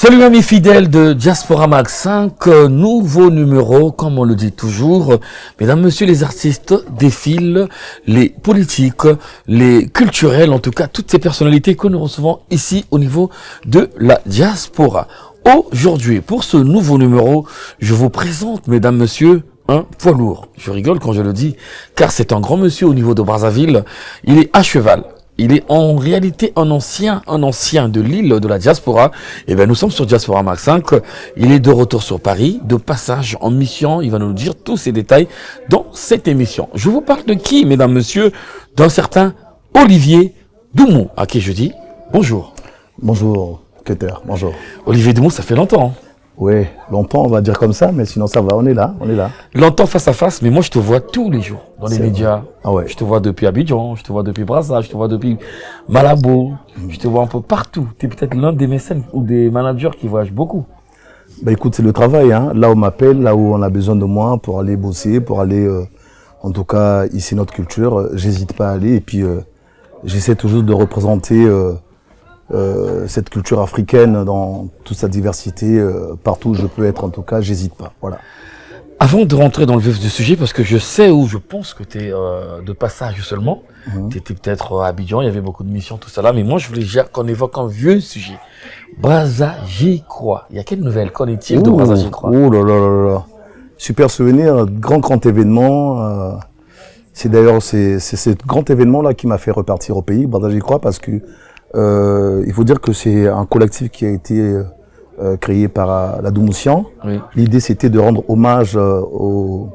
Salut amis fidèles de Diaspora Mag 5, nouveau numéro, comme on le dit toujours. Mesdames, messieurs, les artistes défilent, les politiques, les culturels, en tout cas toutes ces personnalités que nous recevons ici au niveau de la Diaspora. Aujourd'hui, pour ce nouveau numéro, je vous présente, mesdames, messieurs, un poids lourd. Je rigole quand je le dis, car c'est un grand monsieur au niveau de Brazzaville. Il est à cheval. Il est en réalité un ancien de l'île de la Diaspora. Et bien, nous sommes sur Diaspora Mag 5. Il est de retour sur Paris, de passage en mission. Il va nous dire tous ces détails dans cette émission. Je vous parle de qui, mesdames, messieurs? D'un certain Olivier Doumou, à qui je dis bonjour. Bonjour, Keter, bonjour. Olivier Doumou, ça fait longtemps. Oui, longtemps, on va dire comme ça, mais sinon ça va, on est là. Longtemps face à face, mais moi je te vois tous les jours dans les médias. Ah ouais. Je te vois depuis Abidjan, je te vois depuis Brazza, je te vois depuis Malabo, je te vois un peu partout. Tu es peut-être l'un des mécènes ou des managers qui voyagent beaucoup. Bah écoute, c'est le travail, hein. Là où on m'appelle, là où on a besoin de moi pour aller bosser, pour aller, en tout cas, ici notre culture, j'hésite pas à aller. Et puis, j'essaie toujours de représenter cette culture africaine dans toute sa diversité, partout où je peux être, en tout cas, j'hésite pas. Voilà. Avant de rentrer dans le vif du sujet, parce que je sais où je pense que tu es de passage seulement, tu étais peut-être à Abidjan, il y avait beaucoup de missions, tout ça là, mais moi je voulais déjà qu'on évoque un vieux sujet. Brazza, j'y crois. Il y a quelle nouvelle? Qu'en est-il de Brazza, j'y crois? Oh là là là là. Super souvenir, grand événement. C'est d'ailleurs c'est ce grand événement là qui m'a fait repartir au pays, Brazza, j'y crois, parce que il faut dire que c'est un collectif qui a été créé par la Doumoussian. Oui. L'idée, c'était de rendre hommage aux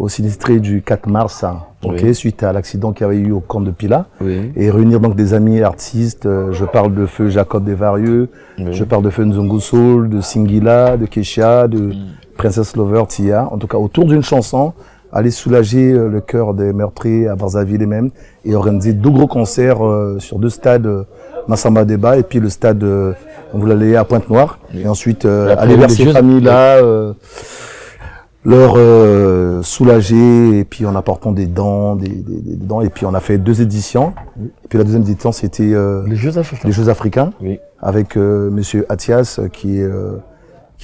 sinistrés du 4 mars, okay, suite à l'accident qu'il y avait eu au camp de Pila, et réunir donc des amis artistes. Je parle de feu Jacob Desvarieux, je parle de feu Nzongo Soul, de Singila, de Kesha, de Princess Lover, Tia. En tout cas, autour d'une chanson, aller soulager le cœur des meurtriers à Brazzaville et même, et organiser 2 gros concerts sur 2 stades, Massamba Débat et puis le stade on voulait aller à Pointe-Noire, et ensuite aller vers ces familles-là, leur soulager, et puis en apportant des dents, et puis on a fait 2 éditions, et puis la deuxième édition c'était les Jeux Africains, avec Monsieur Athias qui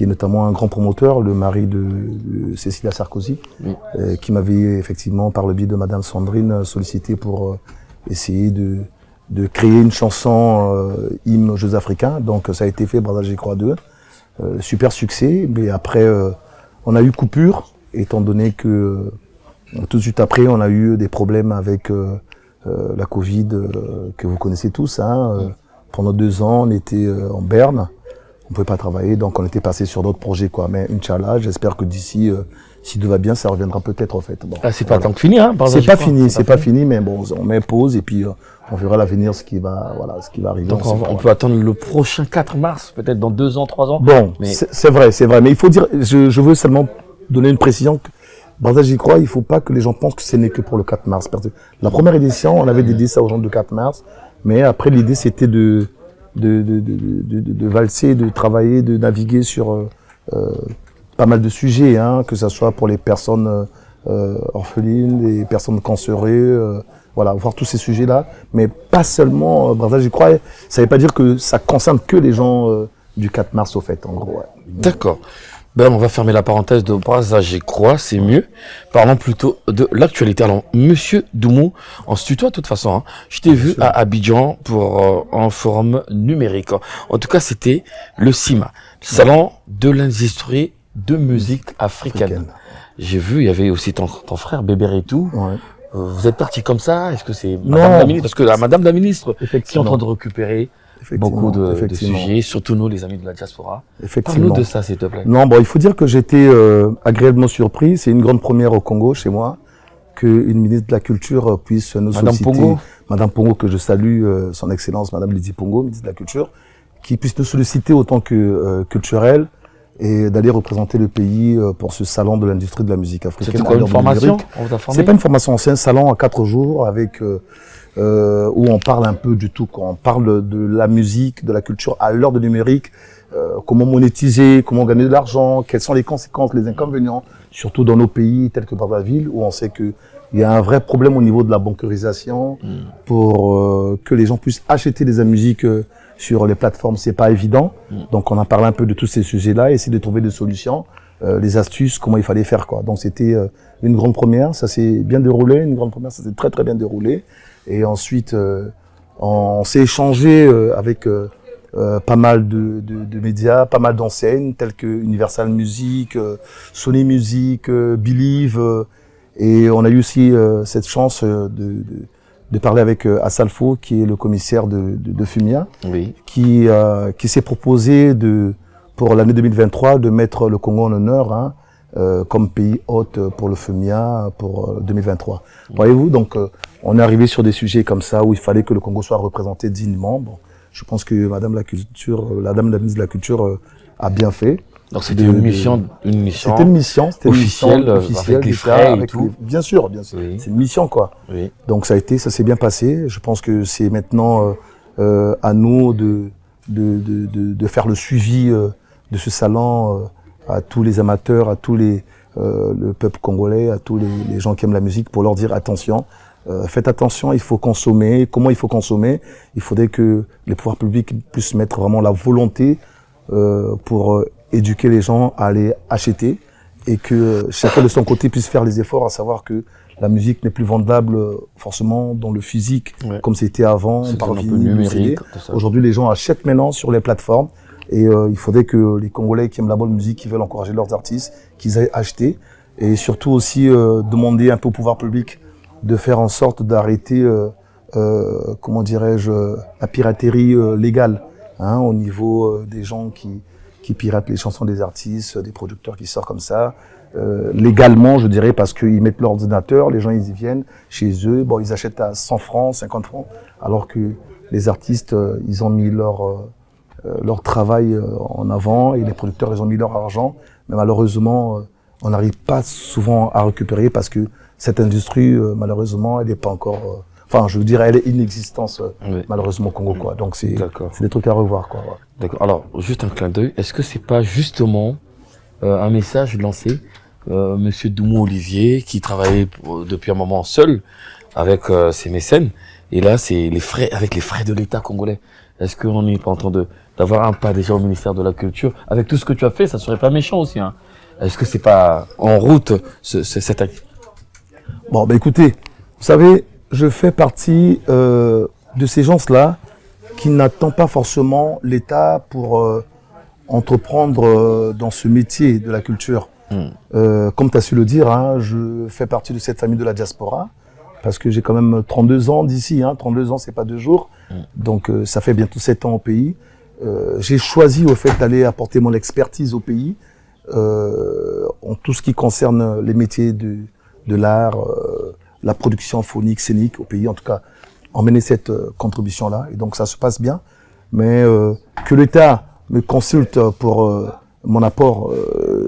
est notamment un grand promoteur, le mari de Cécilia Sarkozy, qui m'avait effectivement, par le biais de Madame Sandrine, sollicité pour essayer de créer une chanson hymne aux Jeux Africains. Donc ça a été fait, Brazza, j'y crois 2. Super succès, mais après on a eu coupure, étant donné que tout de suite après on a eu des problèmes avec la Covid que vous connaissez tous. Pendant 2 ans, on était en berne. On pouvait pas travailler, donc on était passé sur d'autres projets, quoi. Mais Inch'Allah, j'espère que d'ici, si tout va bien, ça reviendra peut-être, en fait. Bon, c'est pas tant que fini, hein. C'est pas fini, mais bon, on met pause et puis on verra l'avenir, ce qui va arriver. Donc on peut attendre le prochain 4 mars, peut-être dans 2 ans, 3 ans. Bon, mais c'est vrai. Mais il faut dire, je veux seulement donner une précision que Brazza, j'y crois, il faut pas que les gens pensent que ce n'est que pour le 4 mars. Parce que la première édition, on avait dédié ça aux gens du 4 mars, mais après l'idée c'était de valser, de travailler, de naviguer sur pas mal de sujets, que ça soit pour les personnes orphelines, les personnes cancéreuses, voilà, voir tous ces sujets-là, mais pas seulement Brazza, j'y crois. Ça veut pas dire que ça concerne que les gens du 4 mars, au fait, en gros. Ouais. D'accord. Ben, on va fermer la parenthèse de Brazza, j'y crois, c'est mieux. Parlons plutôt de l'actualité. Alors, Monsieur Doumou, on se tutoie de toute façon, hein. Je t'ai vu à Abidjan pour un forum numérique. En tout cas, c'était le CIMA, le Salon de l'industrie de musique africaine. J'ai vu, il y avait aussi ton frère Bébé et tout. Ouais. Vous êtes parti comme ça? Est-ce que c'est Madame la ministre? Parce que la Madame la ministre qui est en train de récupérer beaucoup de sujets, surtout nous, les amis de la diaspora. Parle-nous de ça, s'il te plaît. Non, bon, il faut dire que j'étais agréablement surpris. C'est une grande première au Congo, chez moi, qu'une ministre de la Culture puisse nous solliciter. Madame Pongo, que je salue, son Excellence, Madame Lydie Pongo, ministre de la Culture, qui puisse nous solliciter autant que culturel et d'aller représenter le pays pour ce salon de l'industrie de la musique africaine. C'est quoi, une formation? C'est pas une formation, c'est un salon à 4 jours avec où on parle un peu du tout, quoi. On parle de la musique, de la culture à l'heure de numérique, comment monétiser, comment gagner de l'argent, quelles sont les conséquences, les inconvénients, surtout dans nos pays tels que Brazzaville, où on sait que il y a un vrai problème au niveau de la bancarisation pour que les gens puissent acheter des musiques sur les plateformes, c'est pas évident. Donc on a parlé un peu de tous ces sujets-là, essayer de trouver des solutions, les astuces, comment il fallait faire, quoi. Donc c'était une grande première, ça s'est bien déroulé, une grande première, ça s'est très très bien déroulé. Et ensuite, on s'est échangé avec pas mal de médias, pas mal d'enseignes, telles que Universal Music, Sony Music, Believe, et on a eu aussi cette chance de parler avec Assalfo, qui est le commissaire de FUMIA, oui. qui s'est proposé pour l'année 2023 de mettre le Congo en honneur comme pays hôte pour le FUMIA pour 2023. Voyez-vous, donc on est arrivé sur des sujets comme ça où il fallait que le Congo soit représenté dignement. Bon, je pense que Madame la ministre de la Culture a bien fait. Donc c'était une mission officielle avec les frais et tout. Bien sûr. Oui. C'est une mission, quoi. Oui. Donc ça s'est bien passé. Je pense que c'est maintenant à nous de faire le suivi de ce salon à tous les amateurs, à tous le peuple congolais, à tous les gens qui aiment la musique, pour leur dire attention. Faites attention, il faut consommer. Comment il faut consommer? Il faudrait que les pouvoirs publics puissent mettre vraiment la volonté pour éduquer les gens à aller acheter, et que chacun de son côté puisse faire les efforts, à savoir que la musique n'est plus vendable forcément dans le physique, comme c'était avant, par numérique. Aujourd'hui, les gens achètent maintenant sur les plateformes, et il faudrait que les Congolais qui aiment la bonne musique, qui veulent encourager leurs artistes, qu'ils aillent acheter, et surtout aussi demander un peu au pouvoir public de faire en sorte d'arrêter, comment dirais-je, la piraterie légale, au niveau des gens qui piratent les chansons des artistes, des producteurs qui sortent comme ça, légalement, je dirais, parce qu'ils mettent l'ordinateur, les gens ils y viennent chez eux, bon, ils achètent à 100 francs, 50 francs, alors que les artistes, ils ont mis leur travail en avant, et les producteurs, ils ont mis leur argent, mais malheureusement, on n'arrive pas souvent à récupérer, parce que cette industrie, malheureusement, elle n'est pas encore... Enfin, je veux dire, elle est inexistence, malheureusement, au Congo, quoi. Donc, c'est des trucs à revoir, quoi. Ouais. D'accord. Alors, juste un clin d'œil. Est-ce que c'est pas justement un message lancé Monsieur Doumou Olivier, qui travaillait depuis un moment seul avec ses mécènes, et là, c'est avec les frais de l'État congolais. Est-ce qu'on n'est pas en train d'avoir un pas déjà au ministère de la Culture? Avec tout ce que tu as fait, ça serait pas méchant aussi, hein. Est-ce que c'est pas en route, cette acte? Bon, ben écoutez, vous savez, je fais partie de ces gens-là qui n'attendent pas forcément l'État pour entreprendre dans ce métier de la culture. Comme tu as su le dire, je fais partie de cette famille de la diaspora, parce que j'ai quand même 32 ans d'ici. 32 ans, c'est pas 2 jours. Donc ça fait bientôt 7 ans au pays. J'ai choisi au fait d'aller apporter mon expertise au pays, en tout ce qui concerne les métiers de l'art, la production phonique, scénique au pays, en tout cas, emmener cette contribution-là. Et donc, ça se passe bien. Mais que l'État me consulte pour mon apport,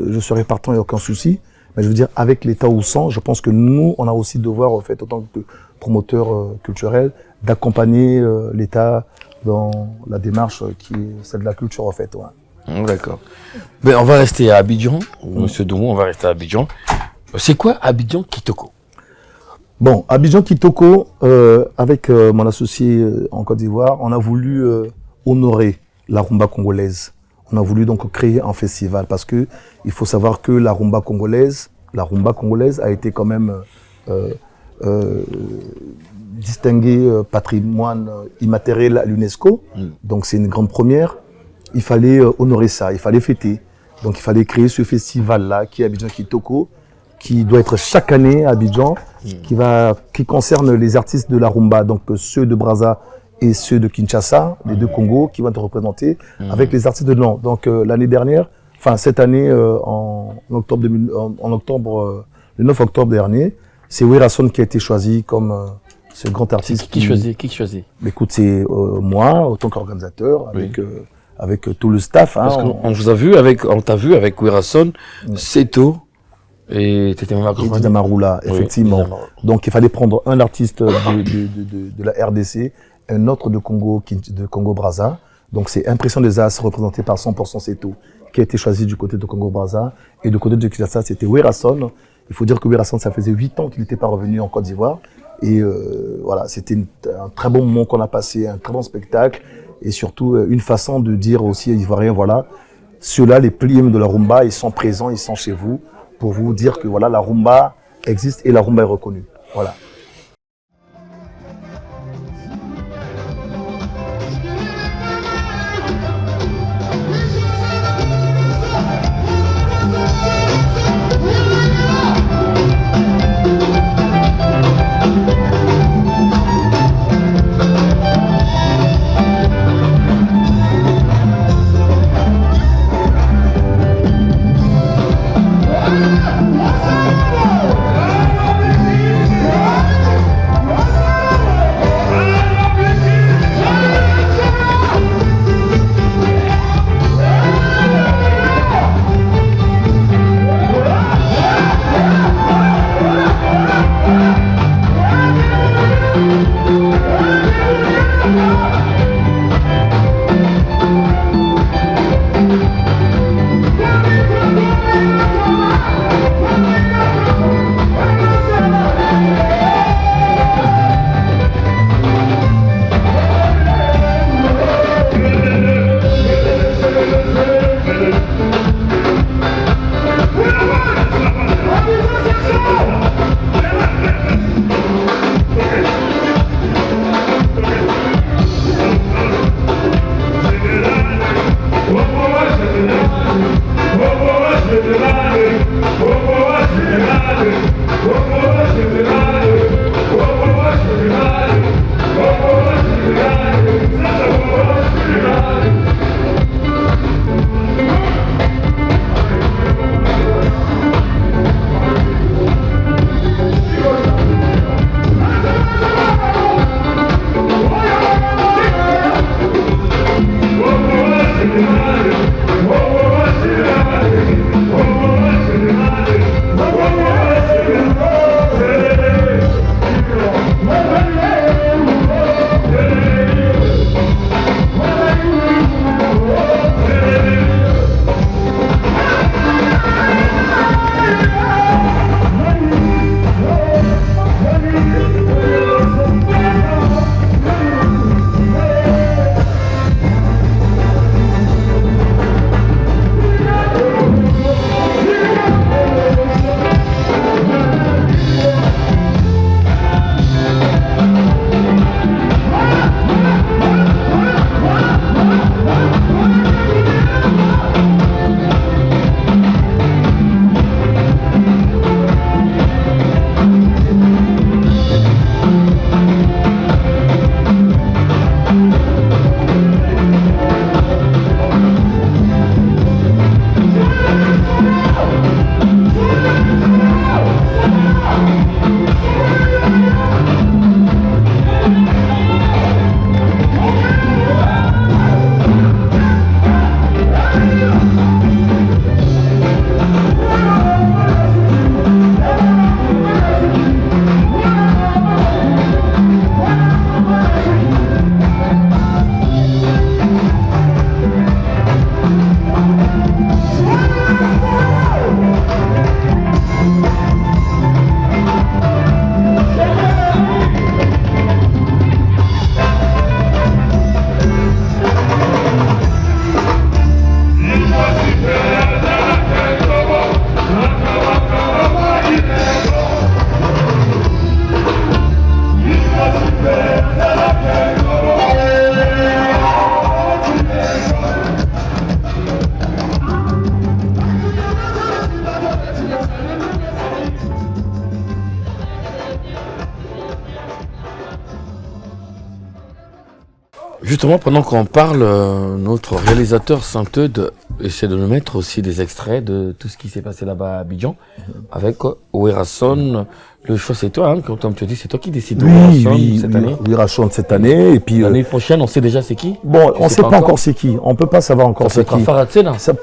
je serai partant, il n'y a aucun souci. Mais je veux dire, avec l'État ou sans, je pense que nous, on a aussi devoir, en fait, en tant que promoteur culturel, d'accompagner l'État dans la démarche qui est celle de la culture, en fait. Ouais. D'accord. Mais on va rester à Abidjan. Monsieur Doumou, on va rester à Abidjan. C'est quoi Abidjan Kitoko? Bon, Abidjan Kitoko, avec mon associé en Côte d'Ivoire, on a voulu honorer la rumba congolaise. On a voulu donc créer un festival, parce que il faut savoir que la rumba congolaise a été quand même distinguée patrimoine immatériel à l'UNESCO. Donc c'est une grande première. Il fallait honorer ça, il fallait fêter. Donc il fallait créer ce festival-là qui est Abidjan Kitoko, qui doit être chaque année à Abidjan, qui concerne les artistes de la rumba, donc ceux de Brazza et ceux de Kinshasa, les deux Congos, qui vont être représentés avec les artistes de Nantes. Donc l'année dernière, enfin cette année, le 9 octobre dernier, c'est Werason qui a été choisi comme ce grand artiste. Qui choisit? Écoute, c'est moi, en tant qu'organisateur, avec tout le staff. Parce qu'on vous a vu on t'a vu avec Werason, Seto. Et t'étais même accompagné. Damaroula, effectivement. Oui, donc il fallait prendre un artiste de la RDC, un autre de Congo-Brazza. Donc c'est Impression des As, représenté par 100% Seto, qui a été choisi du côté de Congo-Brazza. Et du côté de Kinshasa, c'était Werason. Il faut dire que Werason, ça faisait 8 ans qu'il n'était pas revenu en Côte d'Ivoire. Et voilà, c'était un très bon moment qu'on a passé, un très bon spectacle. et surtout une façon de dire aussi aux Ivoiriens, voilà, ceux-là, les piliers de la rumba, ils sont présents, ils sont chez vous, pour vous dire que voilà, la rumba existe et la rumba est reconnue. Voilà. Justement, pendant qu'on parle, notre réalisateur Saint-Eudes essaie de nous mettre aussi des extraits de tout ce qui s'est passé là-bas à Abidjan avec Ouerason. Le choix, c'est toi, hein, comme tu dis, c'est toi qui décides cette année. Ouerason cette année. Et puis l'année prochaine, on sait déjà c'est qui? Bon, on ne sait pas encore c'est qui. On ne peut pas savoir encore c'est qui.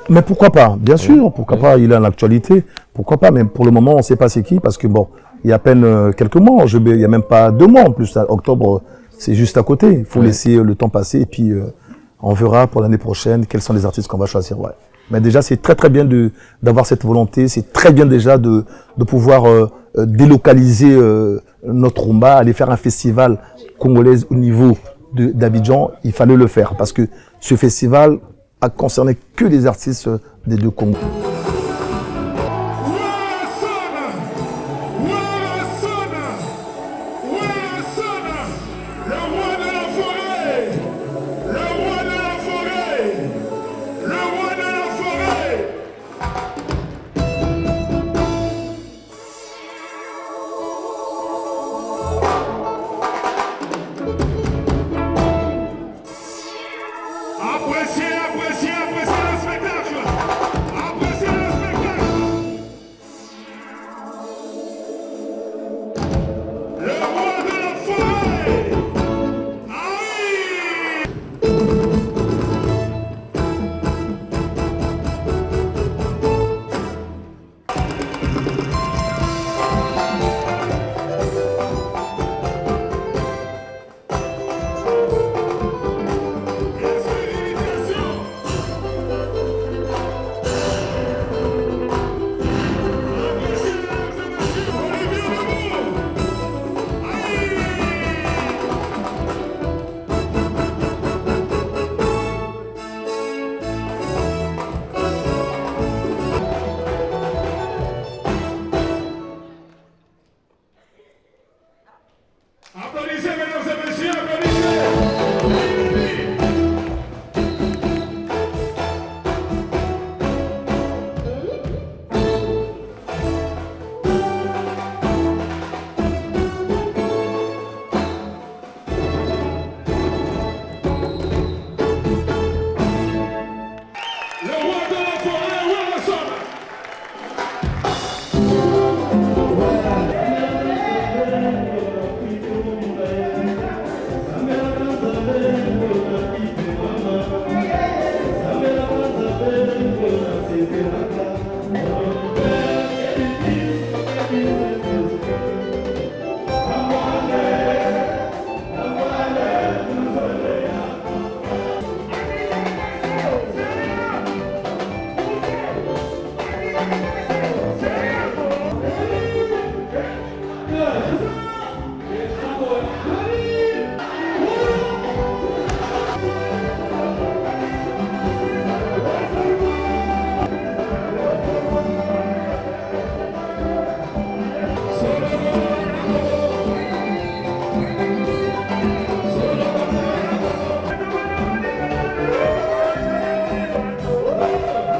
Mais pourquoi pas? Bien sûr, pourquoi pas? Il est en actualité. Pourquoi pas? Mais pour le moment, on ne sait pas c'est qui parce que bon, il y a à peine quelques mois. Il n'y a même pas 2 mois en plus. Octobre, c'est juste à côté. Il faut laisser le temps passer et puis on verra pour l'année prochaine quels sont les artistes qu'on va choisir. Ouais. Mais déjà, c'est très très bien d'avoir cette volonté. C'est très bien déjà de pouvoir délocaliser notre rumba, aller faire un festival congolais au niveau d'Abidjan, il fallait le faire parce que ce festival a concerné que les artistes des deux Congos.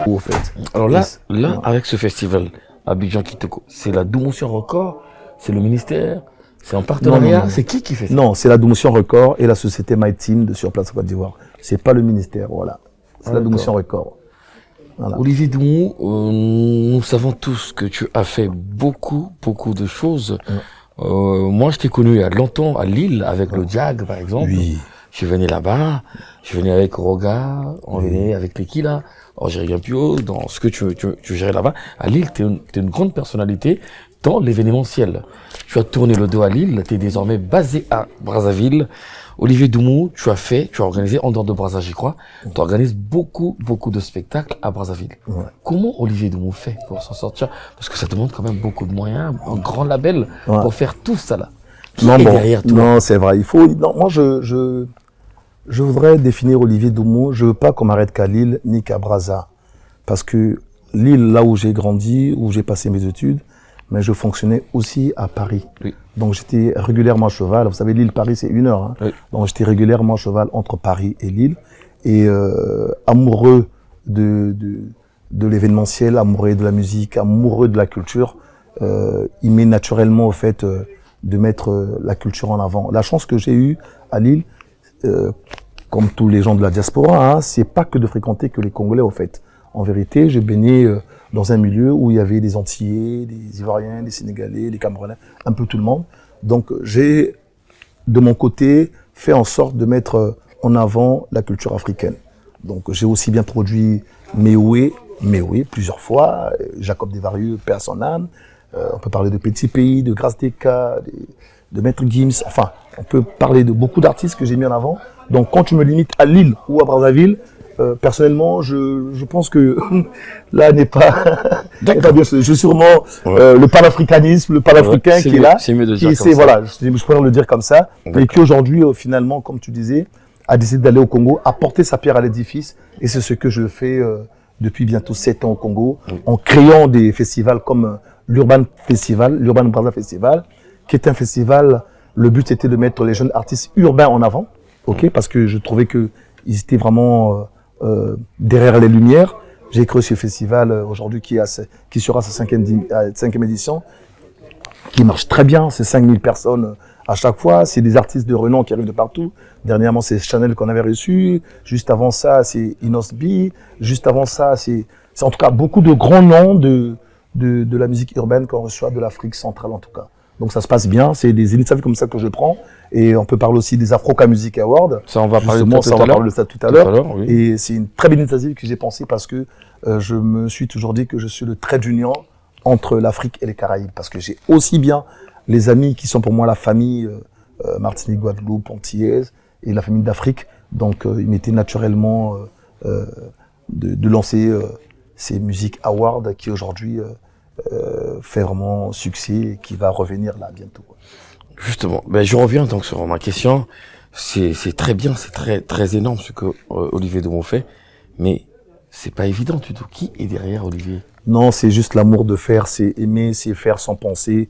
Au fait. Alors là, avec ce festival, Abidjan Kitoko, c'est la Doumotion Record, c'est le ministère, c'est en partenariat, non. C'est qui fait ça? Non, c'est la Doumotion Record et la société My Team de sur place Côte d'Ivoire. C'est pas le ministère, voilà. C'est la Doumotion Record. Voilà. Olivier Doumou, nous savons tous que tu as fait beaucoup de choses. Moi, je t'ai connu il y a longtemps à Lille avec le Diag, par exemple. Oui. Je suis venu là-bas, je suis venu avec Roga, on venait avec Tequila. Alors, je reviens plus haut dans ce que tu gérais là-bas. À Lille, t'es une grande personnalité dans l'événementiel. Tu as tourné le dos à Lille, t'es désormais basé à Brazzaville. Olivier Doumou, tu as organisé en dehors de Brazzaville, je crois. Tu organises beaucoup de spectacles à Brazzaville. Ouais. Comment Olivier Doumou fait pour s'en sortir? Parce que ça demande quand même beaucoup de moyens, un grand label pour faire tout ça là. Qui est derrière toi? Non, c'est vrai. Il faut. Non, moi, je voudrais définir Olivier Doumou. Je veux pas qu'on m'arrête qu'à Lille ni qu'à Brazza, parce que Lille, là où j'ai grandi, où j'ai passé mes études, mais je fonctionnais aussi à Paris. Oui. Donc j'étais régulièrement à cheval. Vous savez, Lille-Paris, c'est 1 heure. Hein. Oui. Donc j'étais régulièrement à cheval entre Paris et Lille. Et amoureux de l'événementiel, amoureux de la musique, amoureux de la culture, il m'est naturellement au fait de mettre la culture en avant. La chance que j'ai eue à Lille, comme tous les gens de la diaspora, hein, c'est pas que de fréquenter que les Congolais au fait. En vérité, j'ai baigné dans un milieu où il y avait des Antillais, des Ivoiriens, des Sénégalais, des Camerounais, un peu tout le monde. Donc j'ai, de mon côté, fait en sorte de mettre en avant la culture africaine. Donc j'ai aussi bien produit Méoué plusieurs fois, Jacob Desvarieux, paix à son âme. On peut parler de Petit Pays, de Grâce Deka, de Maître Gims. Enfin, on peut parler de beaucoup d'artistes que j'ai mis en avant. Donc quand tu me limites à Lille ou à Brazzaville, personnellement, je pense que là n'est pas bien. Je sûrement le panafricanisme, le panafricain qui est là, c'est mieux de dire qui comme ça. voilà, je pourrais le dire comme ça, mais qui aujourd'hui finalement, comme tu disais, a décidé d'aller au Congo, apporter sa pierre à l'édifice, et c'est ce que je fais depuis bientôt 7 ans au Congo, en créant des festivals comme l'Urban Brazza Festival, qui est un festival. Le but était de mettre les jeunes artistes urbains en avant, parce que je trouvais que ils étaient vraiment derrière les lumières. J'ai créé ce festival aujourd'hui qui sera sa cinquième édition, qui marche très bien. C'est 5000 personnes à chaque fois. C'est des artistes de renom qui arrivent de partout. Dernièrement, c'est Chanel qu'on avait reçu. Juste avant ça, c'est Inos B. Juste avant ça, c'est en tout cas beaucoup de grands noms de la musique urbaine qu'on reçoit de l'Afrique centrale en tout cas. Donc ça se passe bien, c'est des initiatives comme ça que je prends. Et on peut parler aussi des Africa Music Awards. Ça, on va parler de ça tout à l'heure. Oui. Et c'est une très belle initiative que j'ai pensée parce que je me suis toujours dit que je suis le trait d'union entre l'Afrique et les Caraïbes. Parce que j'ai aussi bien les amis qui sont pour moi la famille Martinique, Guadeloupe, Antillaise et la famille d'Afrique. Donc il m'était naturellement de lancer ces Music Awards qui aujourd'hui fait vraiment succès et qui va revenir là bientôt. Justement, je reviens donc sur ma question. C'est très bien, c'est très énorme ce que Olivier Dumont fait, mais c'est pas évident du tout. Qui est derrière Olivier? Non, c'est juste l'amour de faire, c'est aimer, c'est faire sans penser.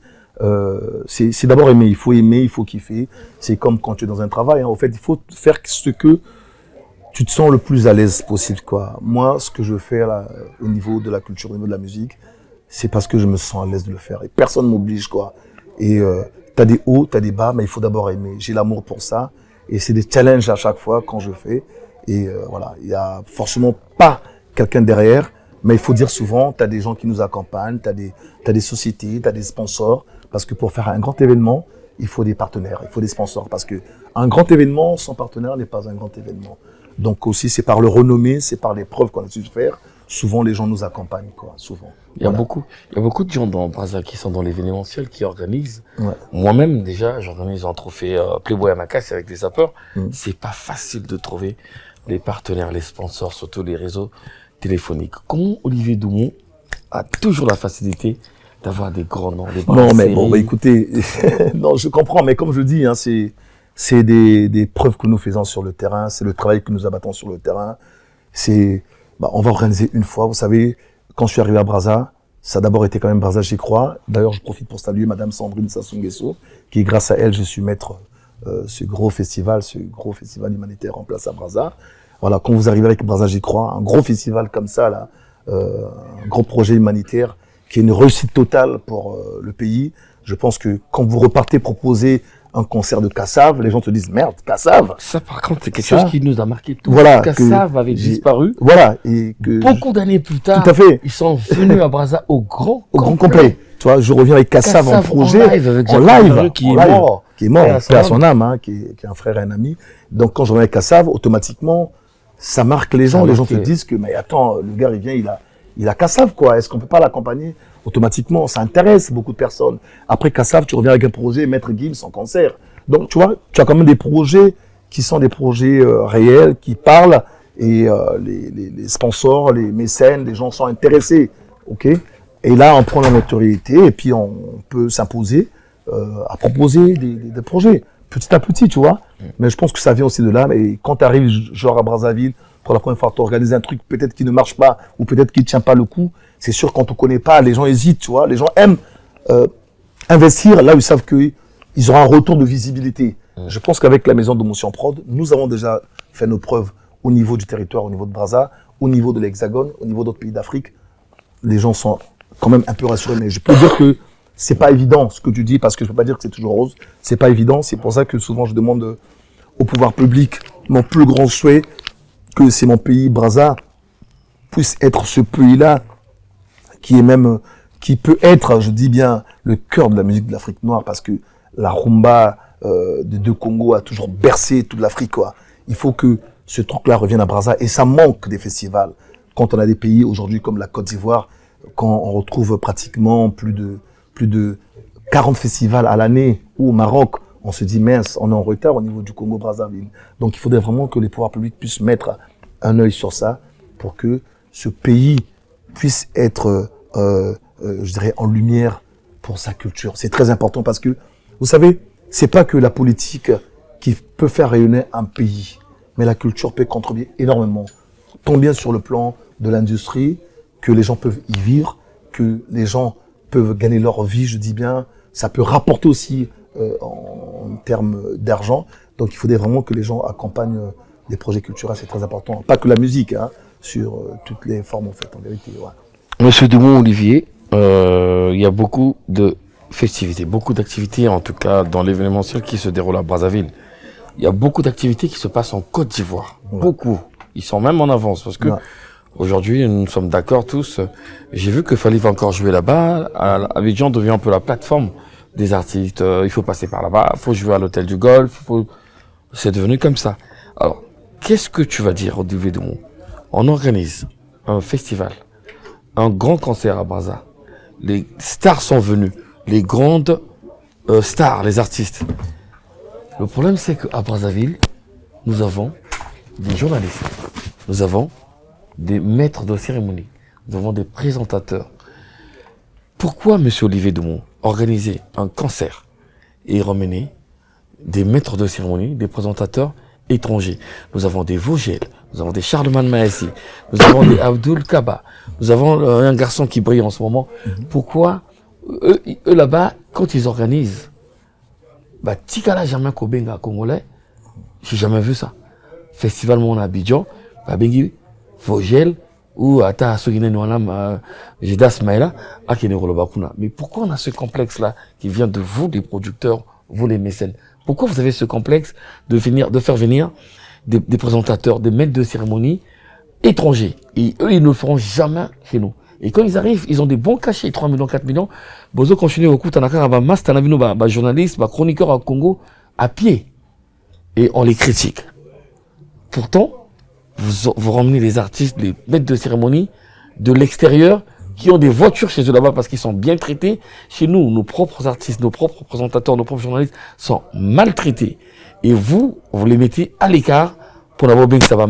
C'est d'abord aimer, il faut kiffer. C'est comme quand tu es dans un travail. Au fait, il faut faire ce que tu te sens le plus à l'aise possible, quoi. Moi, ce que je fais là, au niveau de la culture, au niveau de la musique, c'est parce que je me sens à l'aise de le faire. Et personne m'oblige, quoi. Et t'as des hauts, t'as des bas, mais il faut d'abord aimer. J'ai l'amour pour ça. Et c'est des challenges à chaque fois quand je fais. Et voilà, il y a forcément pas quelqu'un derrière, mais il faut dire souvent, t'as des gens qui nous accompagnent, t'as des sociétés, t'as des sponsors. Parce que pour faire un grand événement, il faut des partenaires, il faut des sponsors. Parce que un grand événement sans partenaire n'est pas un grand événement. Donc aussi, c'est par le renommé, c'est par les preuves qu'on a su faire. Souvent, les gens nous accompagnent, quoi, souvent. Il y a beaucoup de gens dans Brazza qui sont dans l'événementiel, qui organisent. Ouais. Moi-même, déjà, j'organise un trophée Playboy à Macasse avec des sapeurs. C'est pas facile de trouver les partenaires, les sponsors, surtout les réseaux téléphoniques. Comment Olivier Dumont a toujours la facilité d'avoir des grands noms, des grandes Non, mais séries. bon, écoutez, non, je comprends, mais comme je dis, hein, c'est des preuves que nous faisons sur le terrain, c'est le travail que nous abattons sur le terrain. On va organiser une fois, vous savez, quand je suis arrivé à Brazza, ça a d'abord été quand même Brazza, j'y crois. D'ailleurs, je profite pour saluer Madame Sandrine Sassou-Nguesso, qui grâce à elle, je suis maître ce gros festival humanitaire en place à Brazza. Voilà, quand vous arrivez avec Brazza, j'y crois, un gros festival comme ça, là, un gros projet humanitaire qui est une réussite totale pour le pays. Je pense que quand vous repartez proposer un concert de Kassav, les gens te disent merde, Kassav. Ça, par contre, c'est quelque chose qui nous a marqué tous. Voilà, Kassav avait disparu. Voilà, et que beaucoup d'années plus tard, tout à fait. Ils sont venus à Brazza au grand complet. Tu vois, je reviens avec Kassav en projet, en live, qui est mort, paix à son âme, hein, qui est un frère et un ami. Donc quand je reviens avec Kassav, automatiquement, ça marque les gens. Les gens te disent que mais attends, le gars il vient, il a Kassav, quoi. Est-ce qu'on peut pas l'accompagner? Automatiquement, ça intéresse beaucoup de personnes. Après Kassav, tu reviens avec un projet Maître Gims en concert. Donc, tu vois, tu as quand même des projets qui sont des projets réels, qui parlent, et les sponsors, les mécènes, les gens sont intéressés, ok? Et là, on prend la notoriété, et puis on peut s'imposer à proposer des projets, petit à petit, tu vois. Mais je pense que ça vient aussi de là. Et quand tu arrives, genre à Brazzaville, pour la première fois, tu organises un truc peut-être qui ne marche pas, ou peut-être qui ne tient pas le coup, c'est sûr, quand on ne connaît pas, les gens hésitent, tu vois. Les gens aiment investir là où ils savent qu'ils auront un retour de visibilité. Je pense qu'avec la maison de Motion Prod, nous avons déjà fait nos preuves au niveau du territoire, au niveau de Brazza, au niveau de l'Hexagone, au niveau d'autres pays d'Afrique. Les gens sont quand même un peu rassurés, mais je peux dire que c'est pas évident ce que tu dis, parce que je peux pas dire que c'est toujours rose. C'est pas évident. C'est pour ça que souvent je demande au pouvoir public, mon plus grand souhait, que c'est mon pays, Brazza, puisse être ce pays-là qui peut être, je dis bien, le cœur de la musique de l'Afrique noire, parce que la rumba des deux Congo a toujours bercé toute l'Afrique, quoi. Il faut que ce truc-là revienne à Brazza, et ça manque des festivals. Quand on a des pays aujourd'hui comme la Côte d'Ivoire, quand on retrouve pratiquement plus de 40 festivals à l'année, ou au Maroc, on se dit mince, on est en retard au niveau du Congo-Brazzaville. Donc il faudrait vraiment que les pouvoirs publics puissent mettre un œil sur ça pour que ce pays puisse être, je dirais, en lumière pour sa culture. C'est très important parce que, vous savez, c'est pas que la politique qui peut faire rayonner un pays, mais la culture peut contribuer énormément, tant bien sur le plan de l'industrie, que les gens peuvent y vivre, que les gens peuvent gagner leur vie, je dis bien, ça peut rapporter aussi en termes d'argent. Donc il faudrait vraiment que les gens accompagnent des projets culturels, c'est très important. Pas que la musique, hein, sur toutes les formes en fait, en vérité. Ouais. Monsieur Dumont-Olivier, il y a beaucoup de festivités, beaucoup d'activités, en tout cas dans l'événementiel qui se déroule à Brazzaville. Il y a beaucoup d'activités qui se passent en Côte d'Ivoire. Ouais. Beaucoup. Ils sont même en avance parce que aujourd'hui, nous sommes d'accord tous. J'ai vu que Fally va encore jouer là-bas. Abidjan devient un peu la plateforme des artistes. Il faut passer par là-bas. Il faut jouer à l'hôtel du Golfe. C'est devenu comme ça. Alors, qu'est-ce que tu vas dire, Olivier Dumont? On organise un festival, un grand concert à Brazza. Les stars sont venues. Les grandes stars, les artistes. Le problème, c'est qu'à Brazzaville, nous avons des journalistes. Nous avons des maîtres de cérémonie. Nous avons des présentateurs. Pourquoi, monsieur Olivier Dumont, organiser un concert et ramener des maîtres de cérémonie, des présentateurs étrangers? Nous avons des Vogel, nous avons des Charlemagne Maessi, nous avons des Abdul Kaba, nous avons un garçon qui brille en ce moment. Pourquoi eux là-bas, quand ils organisent, Tikala Germain Kobenga congolais, j'ai jamais vu ça. Festival Mon Abidjan, Bengi, Vogel, ou Ata Sogine Nouanam, Jedas Maïla, Akenero Lobakuna. Mais pourquoi on a ce complexe-là qui vient de vous, les producteurs, vous les mécènes? Pourquoi vous avez ce complexe de faire venir des présentateurs, des maîtres de cérémonie étrangers? Et eux, ils ne le feront jamais chez nous. Et quand ils arrivent, ils ont des bons cachets, 3 millions, 4 millions. Bozo continue au coup, Tanaka, Mas, Tanavino, journaliste, chroniqueur à Congo, à pied. Et on les critique. Pourtant, vous ramenez les artistes, les maîtres de cérémonie de l'extérieur qui ont des voitures chez eux là-bas parce qu'ils sont bien traités. Chez nous, nos propres artistes, nos propres présentateurs, nos propres journalistes sont maltraités. Et vous les mettez à l'écart pour avoir bien que ça va.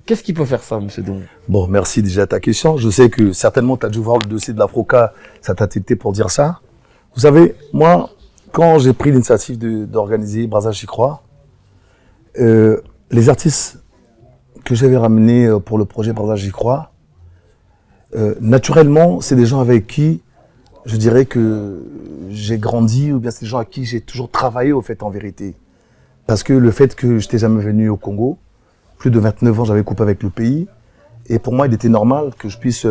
Qu'est-ce qui peut faire ça, monsieur Dumont? Bon, merci déjà à ta question. Je sais que certainement tu as dû voir le dossier de l'Afroca, ça t'a été pour dire ça. Vous savez, moi, quand j'ai pris l'initiative d'organiser Brazza J'y crois, les artistes que j'avais ramenés pour le projet Brazza J'y crois, naturellement, c'est des gens avec qui je dirais que j'ai grandi, ou bien c'est des gens avec qui j'ai toujours travaillé au fait en vérité. Parce que le fait que je n'étais jamais venu au Congo, plus de 29 ans j'avais coupé avec le pays, et pour moi il était normal que je puisse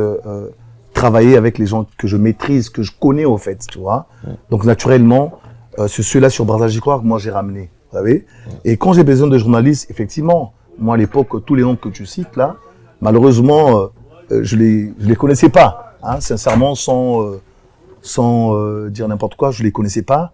travailler avec les gens que je maîtrise, que je connais au fait, tu vois. Donc naturellement, c'est ceux-là sur Brazza J'y crois que moi j'ai ramené, vous savez. Et quand j'ai besoin de journalistes, effectivement, moi à l'époque, tous les noms que tu cites là, malheureusement, je les connaissais pas, hein, sincèrement, sans dire n'importe quoi, je les connaissais pas.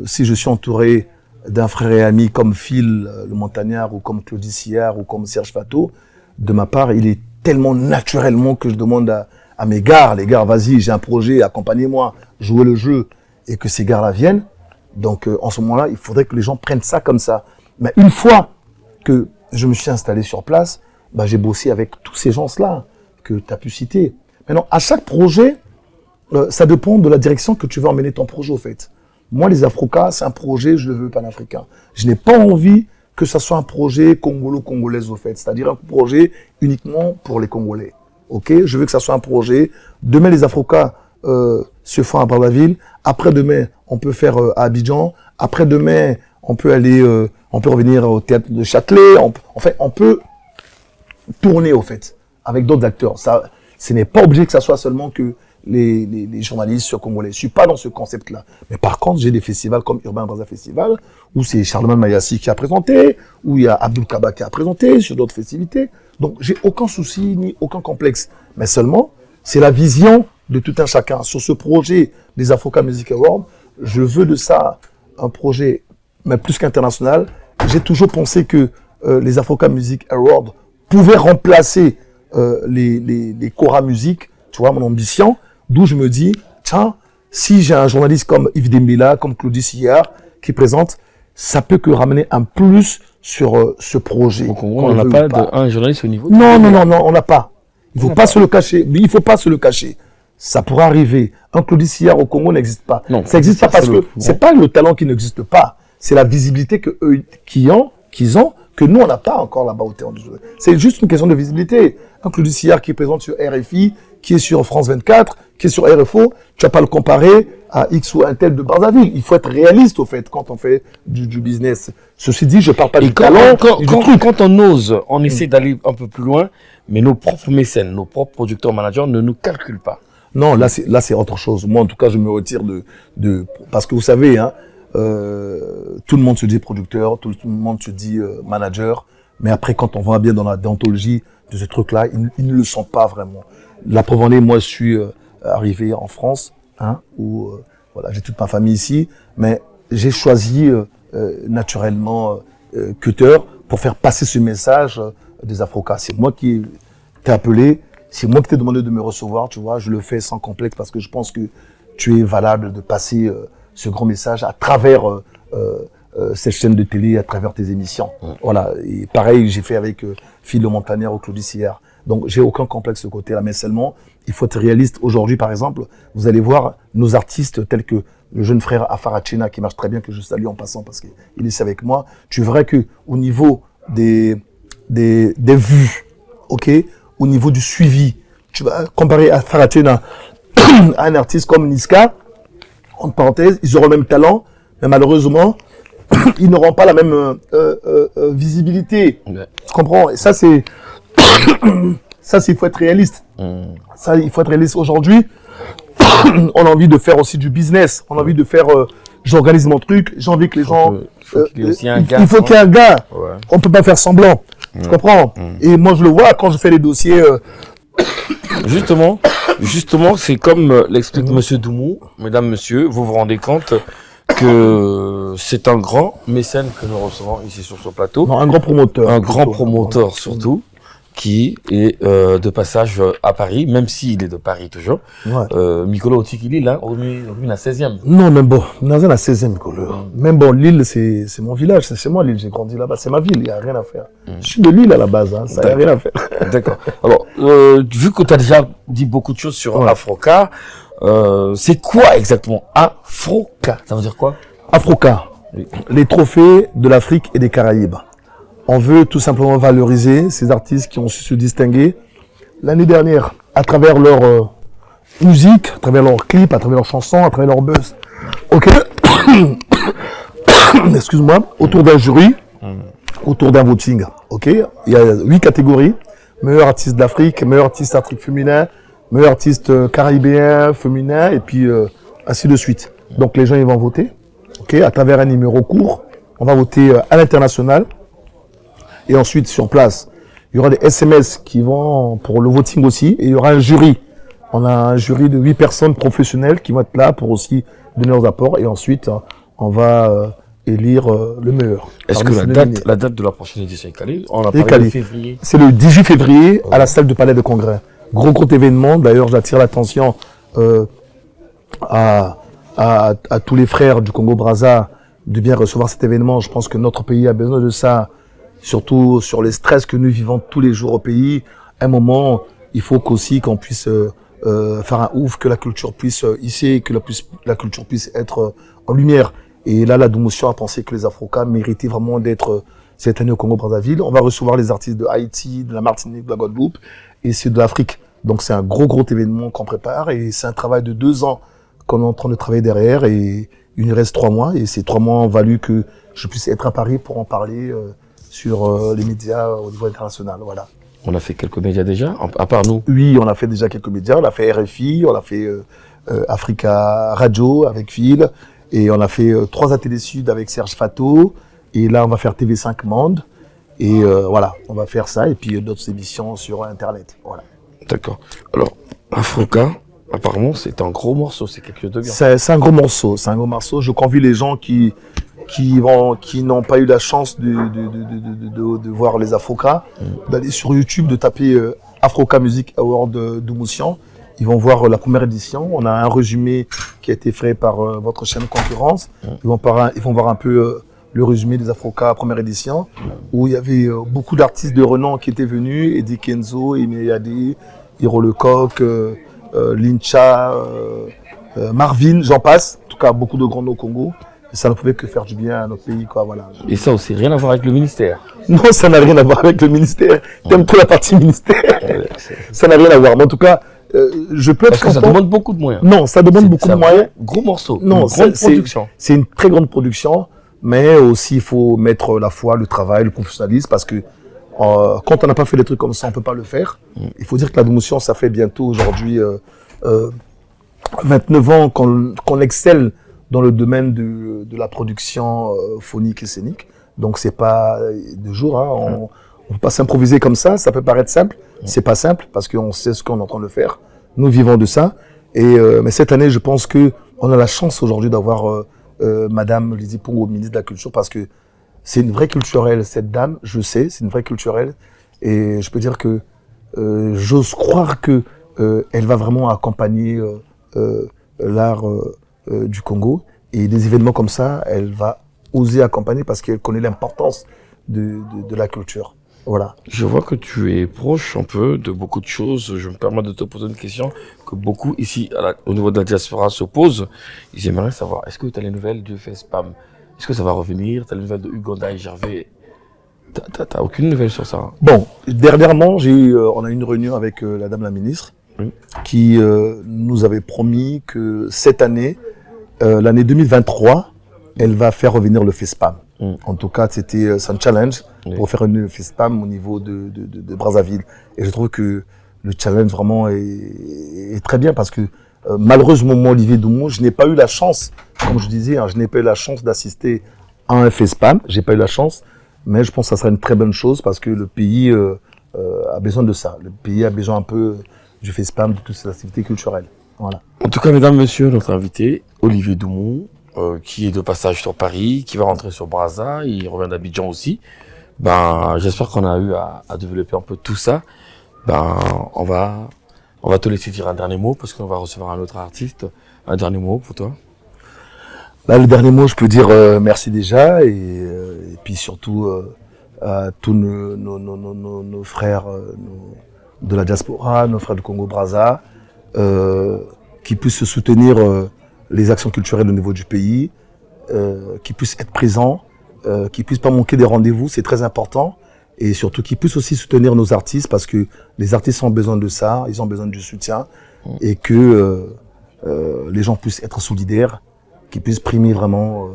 Si je suis entouré d'un frère et ami comme Phil le Montagnard ou comme Claudie Sillard ou comme Serge Fato, de ma part, il est tellement naturellement que je demande à mes gars, les gars, vas-y, j'ai un projet, accompagnez-moi, jouez le jeu, et que ces gars-là viennent. Donc en ce moment-là, il faudrait que les gens prennent ça comme ça. Mais une fois que je me suis installé sur place, j'ai bossé avec tous ces gens-là que tu as pu citer. Maintenant, à chaque projet, ça dépend de la direction que tu veux emmener ton projet, au fait. Moi, les Afroca, c'est un projet, je le veux panafricain. Je n'ai pas envie que ça soit un projet congolo-congolaise, au fait. C'est-à-dire un projet uniquement pour les Congolais. Ok? Je veux que ça soit un projet. Demain, les Afroca se font à Brazzaville. Après-demain, on peut faire à Abidjan. Après-demain, on peut aller, on peut revenir au théâtre de Châtelet. On peut tourner, au fait, avec d'autres acteurs. Ça, ce n'est pas obligé que ça soit seulement que les journalistes congolais. Je suis pas dans ce concept-là. Mais par contre, j'ai des festivals comme Urban Brazza Festival, où c'est Charlemagne Maessi qui a présenté, où il y a Abdul Kaba qui a présenté sur d'autres festivités. Donc, j'ai aucun souci ni aucun complexe. Mais seulement, c'est la vision de tout un chacun. Sur ce projet des Africa Music Awards, je veux de ça un projet, mais plus qu'international. J'ai toujours pensé que les Africa Music Awards pouvaient remplacer les Cora Music, tu vois, mon ambition. D'où je me dis, tiens, si j'ai un journaliste comme Yves Dembélé, comme Claudie Sillard, qui présente, ça peut que ramener un plus sur ce projet. Donc, on n'a pas un journaliste au niveau. Non, on n'a pas. Il faut pas se le cacher. Mais il faut pas se le cacher. Ça pourrait arriver. Un Claude Sillard au Congo n'existe pas. Non, ça n'existe pas parce que c'est pas le talent qui n'existe pas. C'est la visibilité que eux qu'ils ont, que nous on n'a pas encore là-bas au terrain. C'est juste une question de visibilité. Un Claude Sillard qui est présent sur RFI, qui est sur France 24, qui est sur RFO, tu vas pas le comparer à X ou un tel de Brazzaville. Il faut être réaliste au fait quand on fait du business. Ceci dit, je parle pas du talent. Quand on ose, on essaie d'aller un peu plus loin, mais nos propres mécènes, nos propres producteurs managers ne nous calculent pas. Non, là c'est autre chose. Moi en tout cas, je me retire parce que vous savez, hein, tout le monde se dit producteur, tout le monde se dit manager, mais après quand on va bien dans la déontologie de ce truc-là, ils ne le sont pas vraiment. La preuve en est, moi je suis arrivé en France, hein, où voilà, j'ai toute ma famille ici, mais j'ai choisi naturellement Cutter pour faire passer ce message des Afrocas. C'est moi qui t'ai appelé. C'est moi qui t'ai demandé de me recevoir, tu vois, je le fais sans complexe parce que je pense que tu es valable de passer ce grand message à travers cette chaîne de télé, à travers tes émissions. Voilà, et pareil, j'ai fait avec Phil Le Montagnard ou Claude Sillard. Donc, j'ai aucun complexe de ce côté-là, mais seulement, il faut être réaliste. Aujourd'hui, par exemple, vous allez voir nos artistes tels que le jeune frère Afarachena, qui marche très bien, que je salue en passant parce qu'il est ici avec moi. Tu verras que au niveau des vues, ok, au niveau du suivi, tu vas comparer à Farachena à un artiste comme Niska, en parenthèse, ils auront le même talent, mais malheureusement, ils n'auront pas la même visibilité. Ouais. Tu comprends? Et ça, c'est il faut être réaliste. Ça, il faut être réaliste. Aujourd'hui, on a envie de faire aussi du business. On a envie de faire, j'organise mon truc, j'ai envie que les gens... il faut qu'il y ait un gars. Ouais. On peut pas faire semblant. Tu comprends? Et moi, je le vois quand je fais les dossiers. Justement, c'est comme l'explique Monsieur Doumou. Mesdames, Messieurs, vous vous rendez compte que c'est un grand mécène que nous recevons ici sur ce plateau. Non, un grand promoteur. Un grand promoteur surtout, qui est de passage à Paris, même s'il est de Paris toujours. Ouais. Mikolo Otikili, là, on est à 16e. Non, même bon, on est à 16e, Mikolo. Même bon, Lille, c'est mon village, c'est chez moi, Lille, j'ai grandi là-bas, c'est ma ville, il n'y a rien à faire. Je suis de Lille à la base, hein, ça n'y a rien à faire. D'accord. Alors, vu que tu as déjà dit beaucoup de choses sur Afroca, c'est quoi exactement Afroca? Ça veut dire quoi? Afroca, les trophées de l'Afrique et des Caraïbes. On veut tout simplement valoriser ces artistes qui ont su se distinguer l'année dernière à travers leur musique, à travers leurs clips, à travers leurs chansons, à travers leur buzz. Ok. Excuse-moi. Autour d'un jury, autour d'un voting. Ok. Il y a 8 catégories. Meilleur artiste d'Afrique, meilleur artiste Afrique féminin, meilleur artiste caribéen féminin, et puis ainsi de suite. Donc les gens ils vont voter. Ok. À travers un numéro court, on va voter à l'international. Et ensuite, sur place, il y aura des SMS qui vont pour le voting aussi. Et il y aura un jury. On a un jury de 8 personnes professionnelles qui vont être là pour aussi donner leurs apports. Et ensuite, on va élire le meilleur. Est-ce que la date de la prochaine édition est calée? On a parlé de février. C'est le 18 février à la salle du Palais de Congrès. Gros événement. D'ailleurs, j'attire l'attention à tous les frères du Congo-Brazza de bien recevoir cet événement. Je pense que notre pays a besoin de ça. Surtout sur les stress que nous vivons tous les jours au pays. À un moment, il faut qu'aussi qu'on puisse faire un ouf, que la culture puisse hisser, que la culture puisse être en lumière. Et là, la Doumoution a pensé que les Afrocas méritaient vraiment d'être cette année au Congo-Brazzaville. On va recevoir les artistes de Haïti, de la Martinique, de la Guadeloupe et c'est de l'Afrique. Donc c'est un gros événement qu'on prépare et c'est un travail de 2 ans qu'on est en train de travailler derrière et il nous reste 3 mois et ces 3 mois ont valu que je puisse être à Paris pour en parler sur les médias au niveau international, voilà. On a fait quelques médias déjà, à part nous? Oui, on a fait déjà quelques médias. On a fait RFI, on a fait Africa Radio avec Phil, et on a fait 3 à Télé Sud avec Serge Fato, et là on va faire TV5 Monde, et voilà, on va faire ça, et puis d'autres émissions sur Internet, voilà. D'accord. Alors, Afroca, apparemment c'est un gros morceau, c'est quelque chose de bien. C'est un gros morceau, Je convie les gens qui n'ont pas eu la chance de voir les Afroca, d'aller sur YouTube, de taper Afroca Music Award Doumoution. Ils vont voir la première édition. On a un résumé qui a été fait par votre chaîne concurrence. Ils vont voir un peu le résumé des Afroca première édition, où il y avait beaucoup d'artistes de renom qui étaient venus, Eddie Kenzo, Imeyade, Hiro Lecoq, Lincha, Marvin, j'en passe. En tout cas, beaucoup de grands noms au Congo. Et ça ne pouvait que faire du bien à notre pays, quoi, voilà. Et ça aussi, rien à voir avec le ministère? Non, ça n'a rien à voir avec le ministère. T'aimes trop la partie ministère. Ça n'a rien à voir. Mais en tout cas, je peux être content. Parce que ça demande beaucoup de moyens. Non, ça demande beaucoup de moyens. Gros morceau. Non, c'est une très grande production. Mais aussi, il faut mettre la foi, le travail, le professionnalisme. Parce que quand on n'a pas fait des trucs comme ça, on ne peut pas le faire. Il faut dire que la Domotion, ça fait bientôt aujourd'hui 29 ans qu'on excelle dans le domaine de la production phonique et scénique. Donc c'est pas de jour, hein. On peut pas s'improviser comme ça peut paraître simple. C'est pas simple parce qu'on sait ce qu'on est en train de faire. Nous vivons de ça. Mais cette année, je pense que on a la chance aujourd'hui d'avoir Madame Lizzie Pongo, ministre de la Culture, parce que c'est une vraie culturelle, cette dame, je sais, c'est une vraie culturelle. Et je peux dire que j'ose croire que elle va vraiment accompagner l'art du Congo, et des événements comme ça, elle va oser accompagner parce qu'elle connaît l'importance de la culture. Voilà. Je vois que tu es proche un peu de beaucoup de choses. Je me permets de te poser une question que beaucoup ici, au niveau de la diaspora, se posent. Ils aimeraient savoir, est-ce que tu as les nouvelles du FESPAM? Est-ce que ça va revenir? Tu as les nouvelles de Uganda et Gervais? T'as aucune nouvelle sur ça? Bon, dernièrement, on a eu une réunion avec la ministre, qui nous avait promis que cette année, l'année 2023, elle va faire revenir le FESPAM. En tout cas, c'était un challenge pour faire une FESPAM au niveau de Brazzaville. Et je trouve que le challenge vraiment est très bien parce que malheureusement, moi, Olivier Doumont, je n'ai pas eu la chance, comme je disais, hein, je n'ai pas eu la chance d'assister à un FESPAM. J'ai pas eu la chance, mais je pense que ça sera une très bonne chose parce que le pays a besoin de ça. Le pays a besoin un peu du FESPAM, de toutes ces activités culturelles. Voilà. En tout cas, mesdames, messieurs, notre invité, Olivier Doumont, qui est de passage sur Paris, qui va rentrer sur Brazza, il revient d'Abidjan aussi. J'espère qu'on a eu à développer un peu tout ça. On va te laisser dire un dernier mot parce qu'on va recevoir un autre artiste. Un dernier mot pour toi? Le dernier mot, je peux dire merci déjà et puis surtout à tous nos frères de la diaspora, nos frères du Congo-Brazza, qui puissent se soutenir les actions culturelles au niveau du pays, qui puissent être présents, qui puissent pas manquer des rendez-vous, c'est très important. Et surtout qui puissent aussi soutenir nos artistes parce que les artistes ont besoin de ça, ils ont besoin du soutien et que les gens puissent être solidaires, qu'ils puissent primer vraiment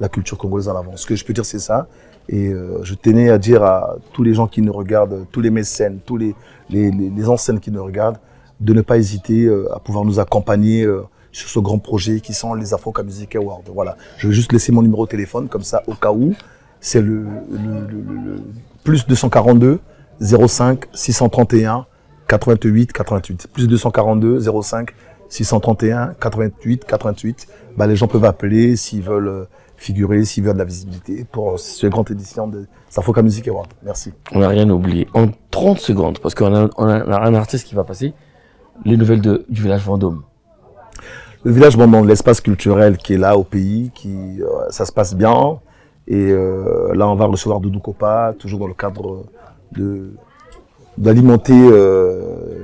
la culture congolaise en avant. Ce que je peux dire, c'est ça. Et je tenais à dire à tous les gens qui nous regardent, tous les mécènes, tous les anciennes qui nous regardent, de ne pas hésiter à pouvoir nous accompagner sur ce grand projet qui sont les Africa Music Awards. Voilà. Je vais juste laisser mon numéro de téléphone, comme ça, au cas où. C'est le plus 242 05 631 88 88. Plus 242 05 631 88 88. Les gens peuvent appeler s'ils veulent figurer, s'ils veulent de la visibilité pour cette grande édition de Africa Music Awards. Merci. On n'a rien oublié. En 30 secondes, parce qu'on a un artiste qui va passer, les nouvelles du village Vendôme. Le village Vendôme, l'espace culturel qui est là au pays, ça se passe bien. Et là, on va recevoir Doudou Kopa, toujours dans le cadre d'alimenter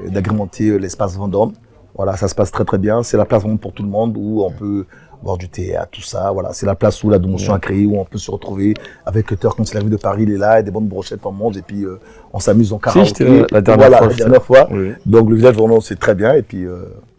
et d'agrémenter l'espace Vendôme. Voilà, ça se passe très très bien. C'est la place vraiment pour tout le monde où on peut voir du théâtre, tout ça. Voilà, c'est la place où la Domotion a créé, où on peut se retrouver avec Cutter quand il arrive de Paris, il est là, et des bonnes brochettes en monde. Et puis on s'amuse en karaoké. La dernière fois. Oui. Donc le village Vendôme, c'est très bien. Et puis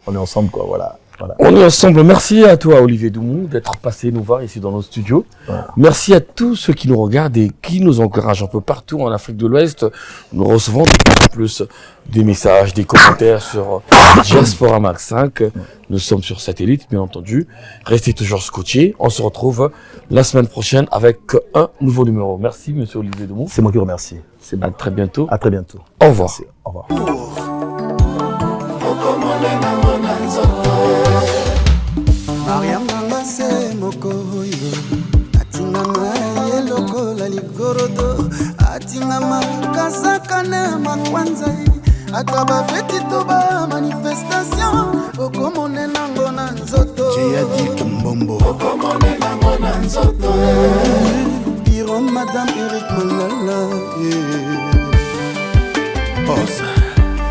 on est ensemble, quoi. Voilà. On est ensemble. Merci à toi, Olivier Doumont, d'être passé nous voir ici dans nos studios. Voilà. Merci à tous ceux qui nous regardent et qui nous encouragent un peu partout en Afrique de l'Ouest. Nous recevons de plus en plus des messages, des commentaires sur Diaspora Max 5. Nous sommes sur satellite, bien entendu. Restez toujours scotchés. On se retrouve la semaine prochaine avec un nouveau numéro. Merci, monsieur Olivier Doumont. C'est moi qui vous remercie. À très bientôt. À très bientôt. Au revoir. Merci. Au revoir. Mariam Nangase Mokoyo Atinama Yeloko Laligorodo Atinama Kasakane Makwanza Akaba Feti Toba Manifestation Okomone Nango Nanzoto Jeyadi Kimbombo Okomone Nango Nanzoto Madame Eric Mandala. Pause.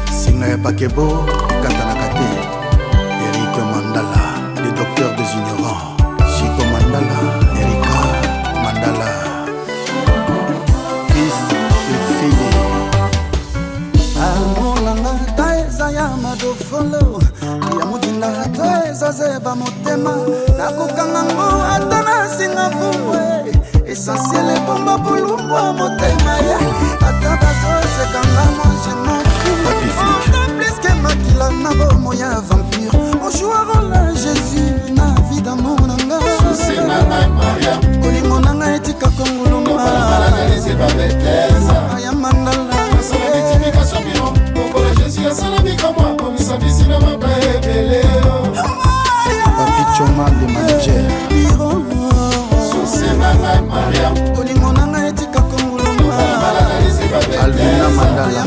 Singa Pakebo, Katanakate. Eric Mandala, le docteur des ignorants. Chico Mandala, Erika Mandala. Fils et fille. Amolanga, Taeza Yamado Follow. Yamudina, Taeza Zeba Motema. Nakukangango, Atana Singapore. Essentiel et bomba pour l'ombre, Motema. Atabaso, c'est quand la moi je m'en fous. Plus que Makila, Nabo, Moya vampire. On joue à rôle Jésus, na vie d'amour, Nanga. Olimonanga etika Kongoloma. Ayamandala. Papi Choma, le manager. Olimonanga etika Kongoloma. Alvina Mandala.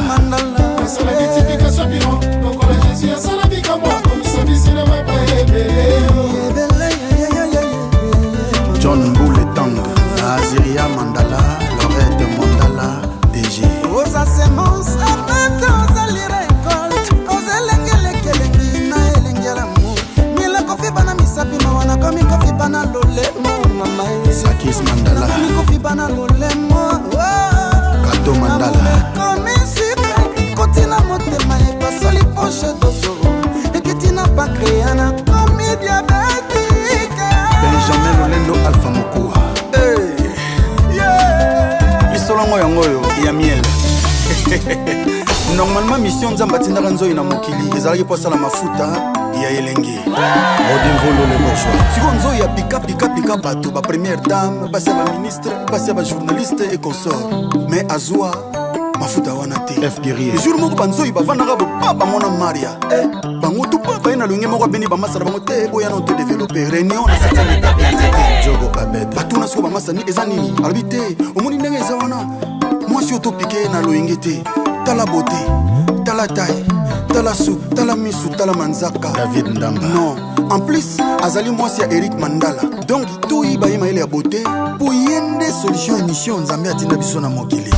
John Bouletang, Aziria Mandala, Lorette Mandala, DG. Osa semence, apete osa li récolte. Osa lengeleke na elengela mu. Mila kofi bana misapi mawana komi kofi bana lolemo mama. Sakis Mandala. Komi kofi bana lolemo. Kato Mandala. Komi sucre, kotina motema e pasoli poche dozo. Ekitina bakreana komi diabétique. Benjamin Lolendo Alpha Mokua. Hey, yeah. Isolongo yangoyo ya miel. Normalement mission nzamba tindaka nzoyi na mokili ezalaki po sala mafuta ya elenge. Odinvolo le bourgeois. Siko nzoyi ya pika bato ba première dame, ba ministre, ba journaliste et consort. Mais azwa mafuta wana te. F guerrier. Jour moko banzoyi bavandaka bo papa mona Maria. Bango tout papa ina lunge moko beni ba masala bango te boya no te développer réunion na cette étape. Jogo abed. Batuna siko ba masani ezanini. Albité, omoni ndenge eza wana. Moi si auto piqué na loyenge te. Tala beauté, tala taille, tala sou, tala misu, tala manzaka. David Ndamba. Non, en plus, azali moi c'est Eric Mandala. Donc tout y baye maile ya beauté. Pour yende solution émission nzambe atina biso na mokili.